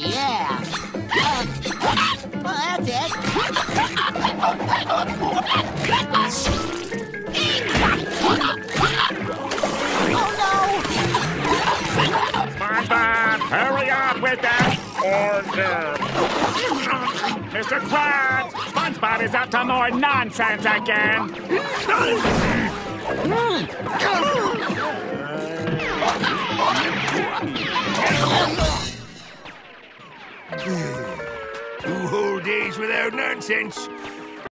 Yeah. Well, that's it. Oh, no! SpongeBob, hurry up with that order. Mr. Krabs, SpongeBob is up to more nonsense again. Two whole days without nonsense.